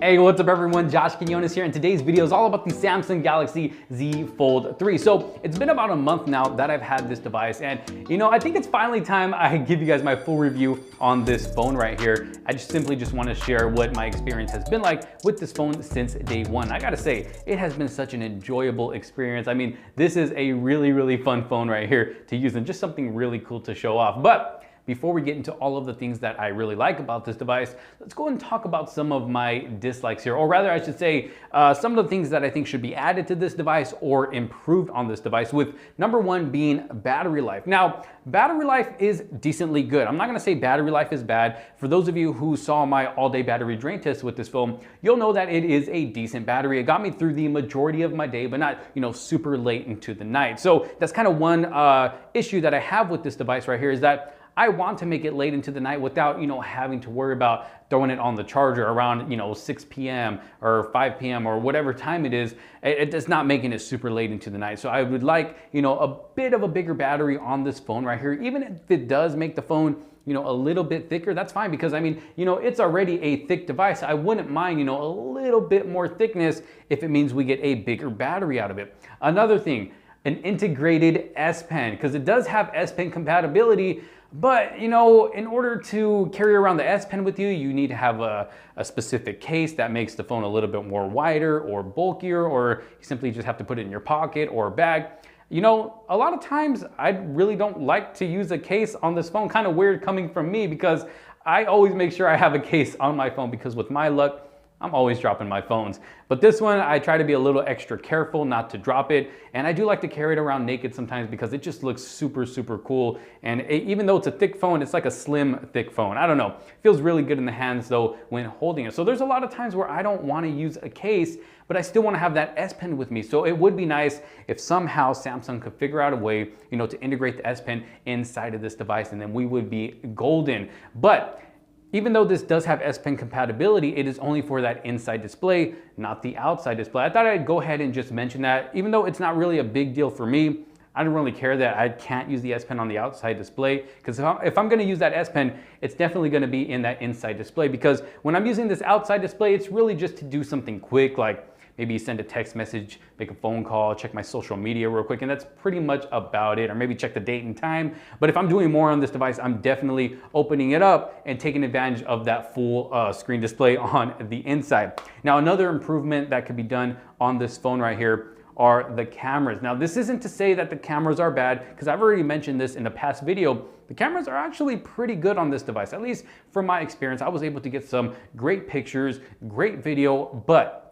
Hey, what's up everyone? Josh Quinones here, and today's video is all about the Samsung Galaxy Z Fold 3. So it's been about a month now that I've had this device, and I think it's finally time I give you guys my full review on this phone right here. I simply want to share what my experience has been like with this phone since day one. I gotta say, it has been such an enjoyable experience. I mean, this is a really fun phone right here to use and just something really cool to show off. But before we get into all of the things that I really like about this device, let's go and talk about some of my dislikes here, or rather I should say some of the things that I think should be added to this device or improved on this device, with number one being battery life. Now, battery life is decently good. I'm not gonna say battery life is bad. For those of you who saw my all-day battery drain test with this phone, you'll know that it is a decent battery. It got me through the majority of my day, but not super late into the night. So that's kind of one issue that I have with this device right here, is that I want to make it late into the night without, having to worry about throwing it on the charger around, 6 p.m. or 5 p.m. or whatever time it is. It's not making it super late into the night. So I would like, a bit of a bigger battery on this phone right here. Even if it does make the phone, a little bit thicker, that's fine, because I mean, it's already a thick device. I wouldn't mind, a little bit more thickness if it means we get a bigger battery out of it. Another thing, an integrated S Pen, because it does have S Pen compatibility. But, in order to carry around the S Pen with you, you need to have a specific case that makes the phone a little bit more wider or bulkier, or you simply just have to put it in your pocket or bag. A lot of times I really don't like to use a case on this phone. Kind of weird coming from me, because I always make sure I have a case on my phone, because with my luck, I'm always dropping my phones. But this one, I try to be a little extra careful not to drop it. And I do like to carry it around naked sometimes, because it just looks super cool. And even though it's a thick phone, it's like a slim, thick phone. I don't know. It feels really good in the hands though when holding it. So there's a lot of times where I don't want to use a case, but I still want to have that S Pen with me. So it would be nice if somehow Samsung could figure out a way, to integrate the S Pen inside of this device, and then we would be golden. But even though this does have S Pen compatibility, it is only for that inside display, not the outside display. I thought I'd go ahead and just mention that. Even though it's not really a big deal for me, I don't really care that I can't use the S Pen on the outside display, because if I'm gonna use that S Pen, it's definitely gonna be in that inside display, because when I'm using this outside display, it's really just to do something quick, like maybe send a text message, make a phone call, check my social media real quick, and that's pretty much about it. Or maybe check the date and time. But if I'm doing more on this device, I'm definitely opening it up and taking advantage of that full screen display on the inside. Now, another improvement that could be done on this phone right here are the cameras. Now, this isn't to say that the cameras are bad, because I've already mentioned this in a past video. The cameras are actually pretty good on this device. At least from my experience, I was able to get some great pictures, great video, but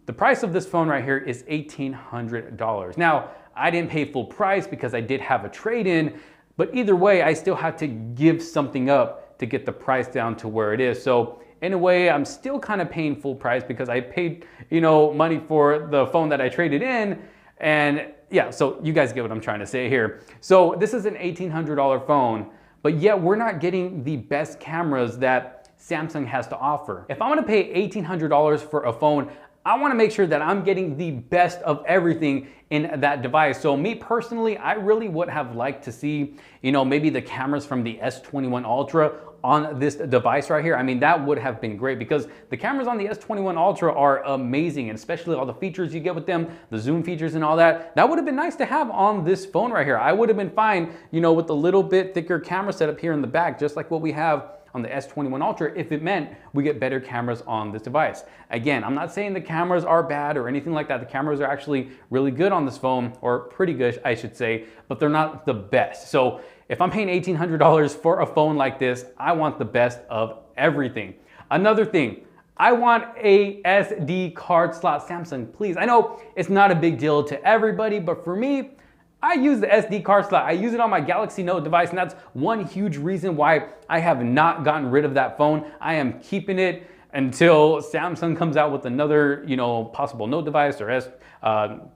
the price of this phone right here is $1,800. Now, I didn't pay full price because I did have a trade-in, but either way, I still had to give something up to get the price down to where it is. So in a way, I'm still kind of paying full price, because I paid, money for the phone that I traded in. And yeah, so you guys get what I'm trying to say here. So this is an $1,800 phone, but yet we're not getting the best cameras that Samsung has to offer. If I'm gonna pay $1,800 for a phone, I want to make sure that I'm getting the best of everything in that device. So me personally, I really would have liked to see, maybe the cameras from the S21 Ultra on this device right here. I mean, that would have been great, because the cameras on the S21 Ultra are amazing, and especially all the features you get with them, the zoom features and all that. That would have been nice to have on this phone right here. I would have been fine, with a little bit thicker camera setup here in the back, just like what we have on the S21 Ultra, if it meant we get better cameras on this device. Again, I'm not saying the cameras are bad or anything like that. The cameras are actually really good on this phone, or pretty good, I should say, but they're not the best. So if I'm paying $1,800 for a phone like this, I want the best of everything. Another thing, I want a SD card slot. Samsung, please. I know it's not a big deal to everybody, but for me, I use the SD card slot. I use it on my Galaxy Note device, and that's one huge reason why I have not gotten rid of that phone. I am keeping it until Samsung comes out with another, possible Note device, or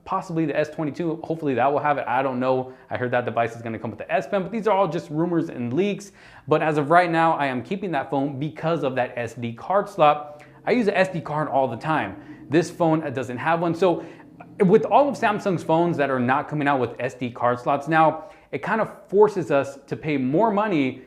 possibly the S22. Hopefully that will have it. I don't know. I heard that device is going to come with the S Pen, but these are all just rumors and leaks. But as of right now, I am keeping that phone because of that SD card slot. I use an SD card all the time. This phone doesn't have one. So with all of Samsung's phones that are not coming out with SD card slots now, it kind of forces us to pay more money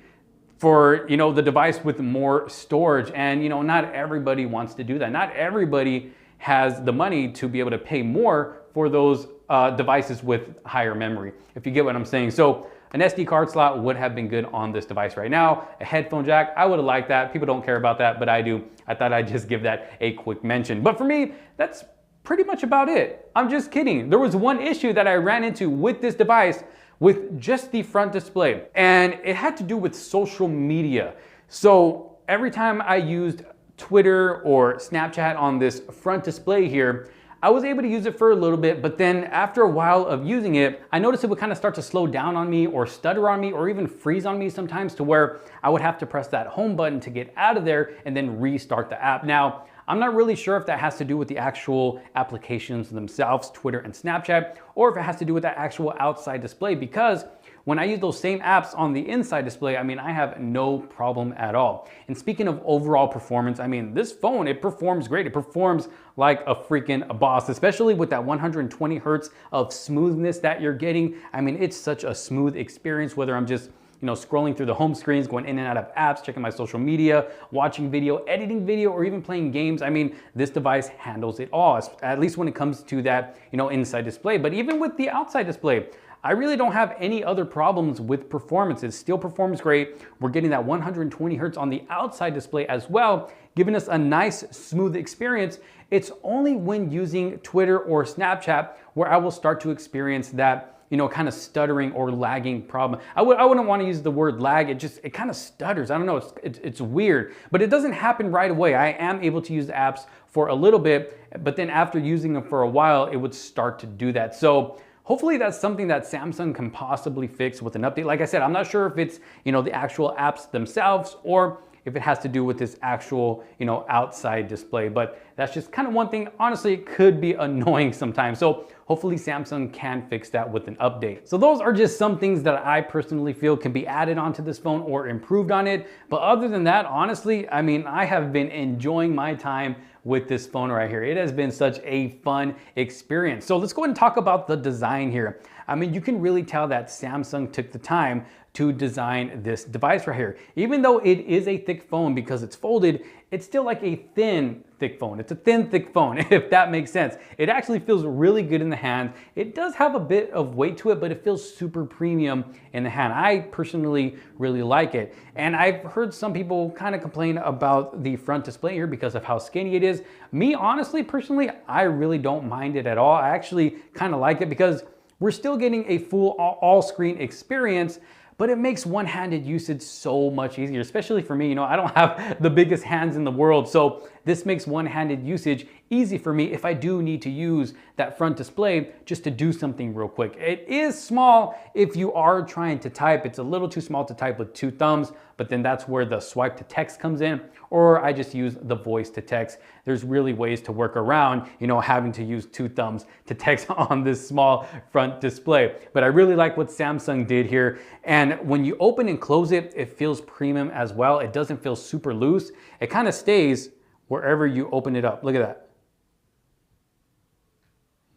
for, you know, the device with more storage. And, you know, not everybody wants to do that. Not everybody has the money to be able to pay more for those devices with higher memory, if you get what I'm saying. So an SD card slot would have been good on this device right now. A headphone jack, I would have liked that. People don't care about that, but I do. I thought I'd just give that a quick mention. But for me, that's pretty much about it. I'm just kidding. There was one issue that I ran into with this device with just the front display, and it had to do with social media. So every time I used Twitter or Snapchat on this front display here, I was able to use it for a little bit, but then after a while of using it, I noticed it would kind of start to slow down on me or stutter on me or even freeze on me sometimes, to where I would have to press that home button to get out of there and then restart the app. Now, I'm not really sure if that has to do with the actual applications themselves, Twitter and Snapchat, or if it has to do with that actual outside display, because when I use those same apps on the inside display, I mean, I have no problem at all. And speaking of overall performance, I mean, this phone, it performs great. It performs like a freaking boss, especially with that 120 hertz of smoothness that you're getting. I mean, it's such a smooth experience, whether I'm just, you know, scrolling through the home screens, going in and out of apps, checking my social media, watching video, editing video, or even playing games. I mean, this device handles it all, at least when it comes to that, you know, inside display. But even with the outside display, I really don't have any other problems with performance. It still performs great. We're getting that 120 hertz on the outside display as well, giving us a nice, smooth experience. It's only when using Twitter or Snapchat where I will start to experience that, you know, kind of stuttering or lagging problem. I wouldn't want to use the word lag. It kind of stutters. I don't know. It's weird, but it doesn't happen right away. I am able to use the apps for a little bit, but then after using them for a while, it would start to do that. So hopefully that's something that Samsung can possibly fix with an update. Like I said, I'm not sure if it's, you know, the actual apps themselves or if it has to do with this actual, you know, outside display. But that's just kind of one thing. Honestly, it could be annoying sometimes. So hopefully Samsung can fix that with an update. So those are just some things that I personally feel can be added onto this phone or improved on it. But other than that, honestly, I mean, I have been enjoying my time with this phone right here. It has been such a fun experience. So let's go ahead and talk about the design here. I mean, you can really tell that Samsung took the time to design this device right here. Even though it is a thick phone because it's folded, it's still like a thin, thick phone. It's a thin, thick phone, if that makes sense. It actually feels really good in the hand. It does have a bit of weight to it, but it feels super premium in the hand. I personally really like it. And I've heard some people kind of complain about the front display here because of how skinny it is. Me, honestly, personally, I really don't mind it at all. I actually kind of like it because we're still getting a full all-screen experience, but it makes one-handed usage so much easier, especially for me. You know, I don't have the biggest hands in the world, so this makes one-handed usage easy for me if I do need to use that front display just to do something real quick. It is small if you are trying to type. It's a little too small to type with two thumbs, but then that's where the swipe to text comes in, or I just use the voice to text. There's really ways to work around, you know, having to use two thumbs to text on this small front display. But I really like what Samsung did here. And when you open and close it, it feels premium as well. It doesn't feel super loose. It kind of stays wherever you open it up. Look at that.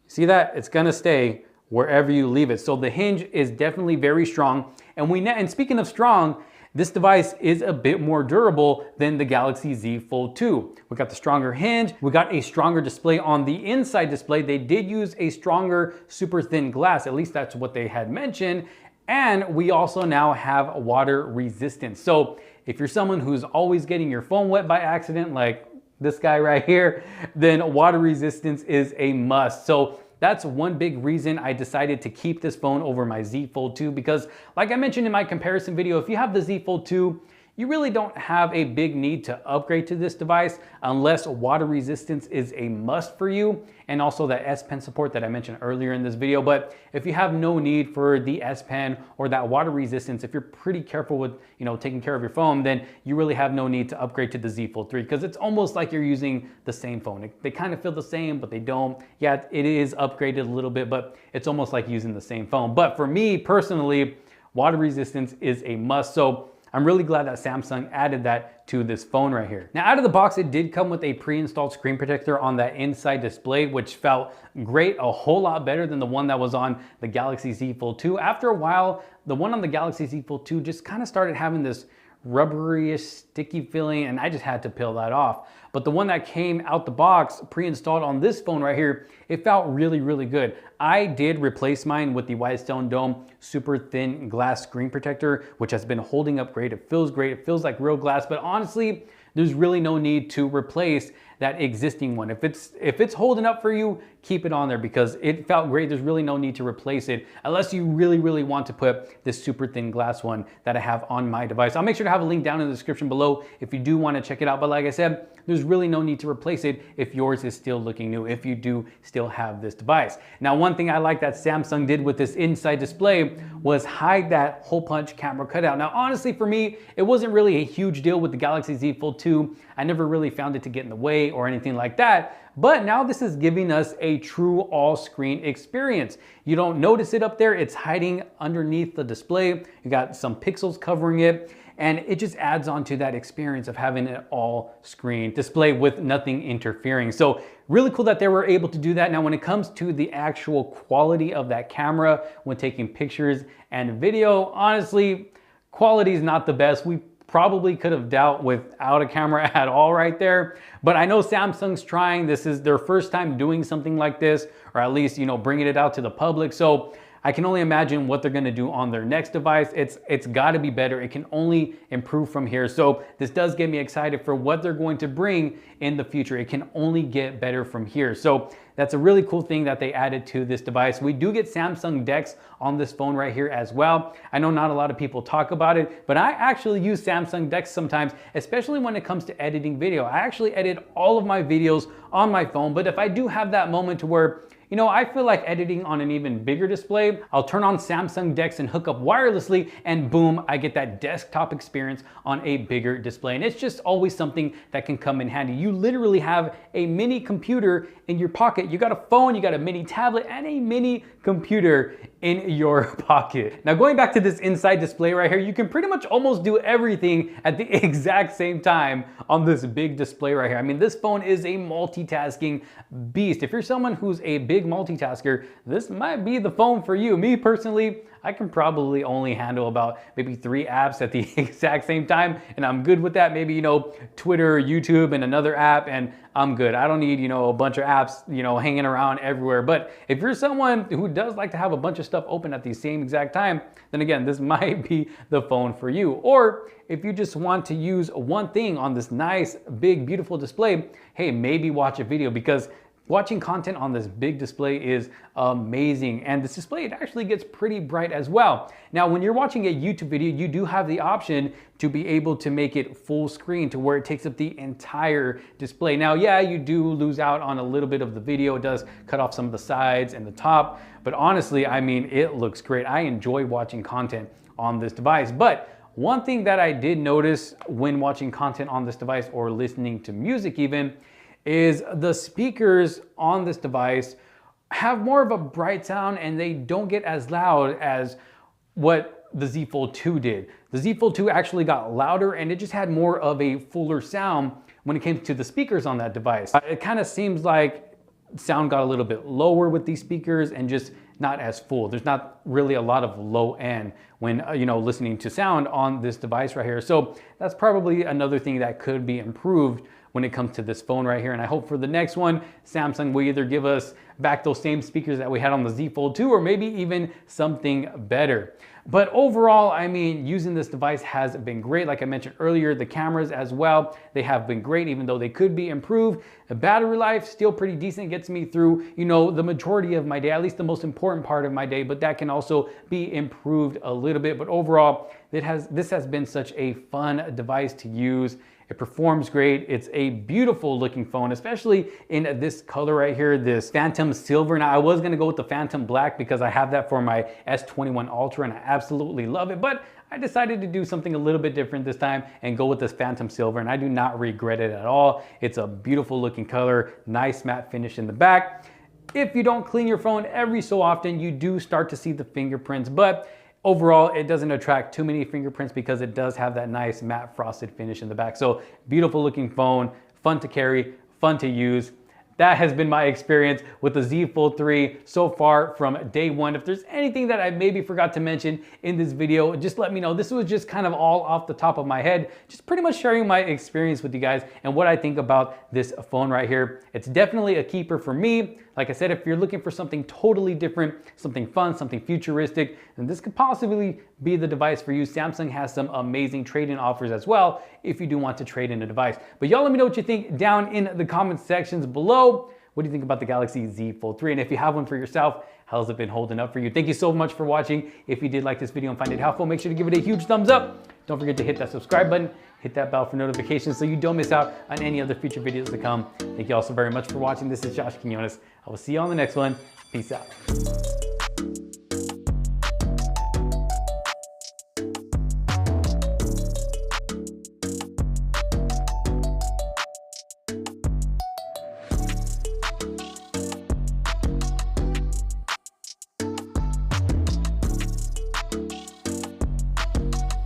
See that? It's gonna stay wherever you leave it. So the hinge is definitely very strong. And speaking of strong, this device is a bit more durable than the Galaxy Z Fold 2. We got the stronger hinge, we got a stronger display on the inside display. They did use a stronger super thin glass, at least that's what they had mentioned. And we also now have water resistance. So if you're someone who's always getting your phone wet by accident, like this guy right here, then water resistance is a must. So that's one big reason I decided to keep this phone over my Z Fold 2, because like I mentioned in my comparison video, if you have the Z Fold 2, you really don't have a big need to upgrade to this device unless water resistance is a must for you, and also that S Pen support that I mentioned earlier in this video. But if you have no need for the S Pen or that water resistance, if you're pretty careful with, you know, taking care of your phone, then you really have no need to upgrade to the Z Fold 3, because it's almost like you're using the same phone. They kind of feel the same, but they don't. Yeah, it is upgraded a little bit, but it's almost like using the same phone. But for me personally, water resistance is a must. So I'm really glad that Samsung added that to this phone right here. Now, out of the box, it did come with a pre-installed screen protector on that inside display, which felt great, a whole lot better than the one that was on the Galaxy Z Fold 2. After a while, the one on the Galaxy Z Fold 2 just kind of started having this rubbery, sticky feeling, and I just had to peel that off. But the one that came out the box pre-installed on this phone right here, it felt really, really good. I did replace mine with the Whitestone Dome super thin glass screen protector, which has been holding up great. It feels great. It feels like real glass, but honestly, there's really no need to replace that existing one. If it's holding up for you, keep it on there because it felt great. There's really no need to replace it unless you really, really want to put this super thin glass one that I have on my device. I'll make sure to have a link down in the description below if you do want to check it out. But like I said, there's really no need to replace it if yours is still looking new, if you do still have this device. Now, one thing I like that Samsung did with this inside display was hide that hole punch camera cutout. Now, honestly, for me, it wasn't really a huge deal with the Galaxy Z Fold 2. I never really found it to get in the way or anything like that. But now this is giving us a true all-screen experience. You don't notice it up there. It's hiding underneath the display. You got some pixels covering it. And it just adds on to that experience of having an all-screen display with nothing interfering. So really cool that they were able to do that. Now, when it comes to the actual quality of that camera when taking pictures and video, honestly, quality is not the best. We probably could have dealt without a camera at all right there. But I know Samsung's trying. This is their first time doing something like this, or at least, bringing it out to the public. So I can only imagine what they're gonna do on their next device. It's gotta be better. It can only improve from here. So this does get me excited for what they're going to bring in the future. It can only get better from here. So that's a really cool thing that they added to this device. We do get Samsung DeX on this phone right here as well. I know not a lot of people talk about it, but I actually use Samsung DeX sometimes, especially when it comes to editing video. I actually edit all of my videos on my phone, but if I do have that moment to where I feel like editing on an even bigger display, I'll turn on Samsung DeX and hook up wirelessly, and boom, I get that desktop experience on a bigger display. And it's just always something that can come in handy. You literally have a mini computer in your pocket. You got a phone, you got a mini tablet, and a mini computer in your pocket. Now, going back to this inside display right here, you can pretty much almost do everything at the exact same time on this big display right here. I mean, this phone is a multitasking beast. If you're someone who's a big multitasker, this might be the phone for you. Me personally, I can probably only handle about maybe 3 apps at the exact same time, and I'm good with that. Maybe, Twitter, YouTube, and another app, and I'm good. I don't need, a bunch of apps, hanging around everywhere. But if you're someone who does like to have a bunch of stuff open at the same exact time, then again, this might be the phone for you. Or if you just want to use one thing on this nice, big, beautiful display, hey, maybe watch a video, because watching content on this big display is amazing. And this display, it actually gets pretty bright as well. Now, when you're watching a YouTube video, you do have the option to be able to make it full screen to where it takes up the entire display. Now, yeah, you do lose out on a little bit of the video. It does cut off some of the sides and the top. But honestly, I mean, it looks great. I enjoy watching content on this device. But one thing that I did notice when watching content on this device, or listening to music even, is the speakers on this device have more of a bright sound, and they don't get as loud as what the Z Fold 2 did. The Z Fold 2 actually got louder, and it just had more of a fuller sound when it came to the speakers on that device. It kind of seems like sound got a little bit lower with these speakers and just not as full. There's not really a lot of low end when listening to sound on this device right here. So that's probably another thing that could be improved when it comes to this phone right here. And I hope for the next one, Samsung will either give us back those same speakers that we had on the Z Fold 2, or maybe even something better. But overall, I mean, using this device has been great. Like I mentioned earlier, the cameras as well, they have been great, even though they could be improved. The battery life, still pretty decent, gets me through, the majority of my day, at least the most important part of my day, but that can also be improved a little bit. But overall, this has been such a fun device to use. It performs great. It's a beautiful looking phone, especially in this color right here, this Phantom Silver. Now, I was gonna go with the Phantom Black because I have that for my S21 Ultra and I absolutely love it, but I decided to do something a little bit different this time and go with this Phantom Silver, and I do not regret it at all. It's a beautiful looking color, nice matte finish in the back. If you don't clean your phone every so often, you do start to see the fingerprints, but overall, it doesn't attract too many fingerprints because it does have that nice matte frosted finish in the back. So beautiful looking phone, fun to carry, fun to use. that has been my experience with the Z Fold 3 so far from day one. If there's anything that I maybe forgot to mention in this video, just let me know. This was just kind of all off the top of my head, just pretty much sharing my experience with you guys and what I think about this phone right here. It's definitely a keeper for me. Like I said, if you're looking for something totally different, something fun, something futuristic, then this could possibly be the device for you. Samsung has some amazing trade-in offers as well if you do want to trade in a device. But y'all let me know what you think down in the comment sections below. What do you think about the Galaxy Z Fold 3? And if you have one for yourself, how's it been holding up for you? Thank you so much for watching. If you did like this video and find it helpful, make sure to give it a huge thumbs up. Don't forget to hit that subscribe button, hit that bell for notifications so you don't miss out on any other future videos to come. Thank you all so very much for watching. This is Josh Quinones. I will see you on the next one. Peace out.